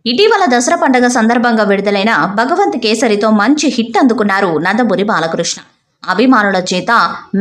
ఇటీవల దసరా పండుగ సందర్భంగా విడుదలైన భగవంత్ కేసరితో మంచి హిట్ అందుకున్నారు నందమూరి బాలకృష్ణ. అభిమానుల చేత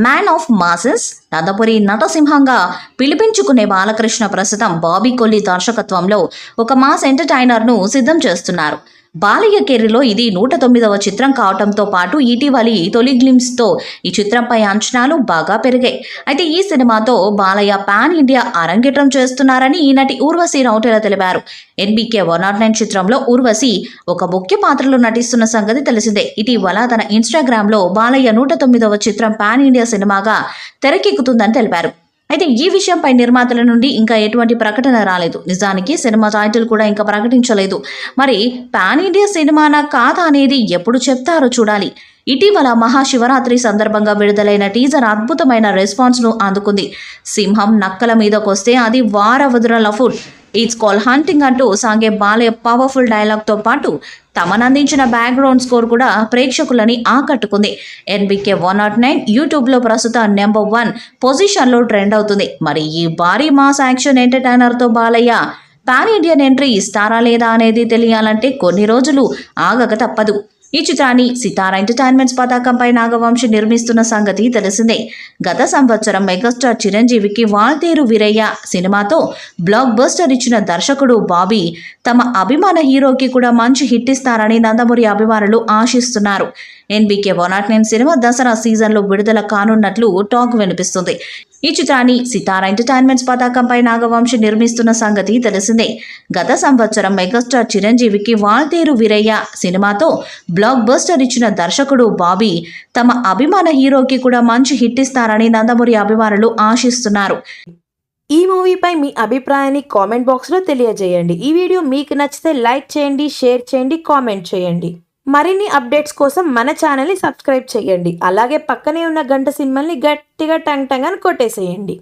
మ్యాన్ ఆఫ్ మాసెస్, నందమూరి నటసింహంగా పిలిపించుకునే బాలకృష్ణ ప్రస్తుతం బాబీ కొల్లి దర్శకత్వంలో ఒక మాస్ ఎంటర్టైనర్ను సిద్ధం చేస్తున్నారు. బాలయ్య కెరీర్లో ఇది 109వ చిత్రం కావడంతో పాటు ఇటీవలి తొలి గ్లిమ్స్తో ఈ చిత్రంపై అంచనాలు బాగా పెరిగాయి. అయితే ఈ సినిమాతో బాలయ్య పాన్ ఇండియా అరంగేట్రం చేస్తున్నారని ఈ నటి ఊర్వశి రౌటేల తెలిపారు. ఎన్బీకే 109 చిత్రంలో ఊర్వశి ఒక ముఖ్య పాత్రలో నటిస్తున్న సంగతి తెలిసిందే. ఇటీవల తన ఇన్స్టాగ్రామ్లో బాలయ్య 109వ చిత్రం పాన్ ఇండియా సినిమాగా తెరకెక్కుతుందని తెలిపారు. అయితే ఈ విషయంపై నిర్మాతల నుండి ఇంకా ఎటువంటి ప్రకటన రాలేదు. నిజానికి సినిమా టైటిల్ కూడా ఇంకా ప్రకటించలేదు. మరి పాన్ ఇండియా సినిమానా కాదా అనేది ఎప్పుడు చెప్తారో చూడాలి. ఇటీవల మహాశివరాత్రి సందర్భంగా విడుదలైన టీజర్ అద్భుతమైన రెస్పాన్స్ను అందుకుంది. సింహం నక్కల మీదకొస్తే అది వారవదుల ఫుడ్, ఇట్స్ కాల్ హంటింగ్ అంటూ సాగే బాలయ్య పవర్ఫుల్ డైలాగ్తో పాటు తమనందించిన బ్యాక్గ్రౌండ్ స్కోర్ కూడా ప్రేక్షకులని ఆకట్టుకుంది. ఎన్బీకే 109 యూట్యూబ్లో ప్రస్తుతం నెంబర్ 1 పొజిషన్లో ట్రెండ్ అవుతుంది. మరి ఈ భారీ మాస్ యాక్షన్ ఎంటర్టైనర్తో బాలయ్య పాన్ ఇండియన్ ఎంట్రీ ఇస్తారా లేదా అనేది తెలియాలంటే కొన్ని రోజులు ఆగక తప్పదు. ఈ చిత్రాన్ని సితారా ఎంటర్టైన్మెంట్స్ పతాకంపై నాగవంశి నిర్మిస్తున్న సంగతి తెలిసిందే. గత సంవత్సరం మెగాస్టార్ చిరంజీవికి వాల్తేరు వీరయ్య సినిమాతో బ్లాక్ బస్టర్ ఇచ్చిన దర్శకుడు బాబీ తమ అభిమాన హీరోకి కూడా మంచి హిట్ ఇస్తారని నందమూరి అభిమానులు ఆశిస్తున్నారు. ఎన్బీకే 109 సినిమా దసరా సీజన్లో విడుదల కానున్నట్లు టాక్ వినిపిస్తుంది. ఈ చిత్రాన్ని సితారా ఎంటర్టైన్మెంట్స్ పతాకంపై నాగవంశి నిర్మిస్తున్న సంగతి తెలిసిందే. గత సంవత్సరం మెగాస్టార్ చిరంజీవికి వాల్తేరు వీరయ్య సినిమాతో బ్లాక్ బస్టర్ ఇచ్చిన దర్శకుడు బాబీ తమ అభిమాన హీరోకి కూడా మంచి హిట్ ఇస్తారని నందమూరి అభిమానులు ఆశిస్తున్నారు. ఈ మూవీపై మీ అభిప్రాయాన్ని కామెంట్ బాక్స్లో తెలియజేయండి. ఈ వీడియో మీకు నచ్చితే లైక్ చేయండి, షేర్ చేయండి, కామెంట్ చేయండి. మరిన్ని అప్డేట్స్ కోసం మన ఛానల్ని సబ్స్క్రైబ్ చేయండి. అలాగే పక్కనే ఉన్న గంట సింబల్ని గట్టిగా టంగ్ టంగ్ అని కొట్టేసేయండి.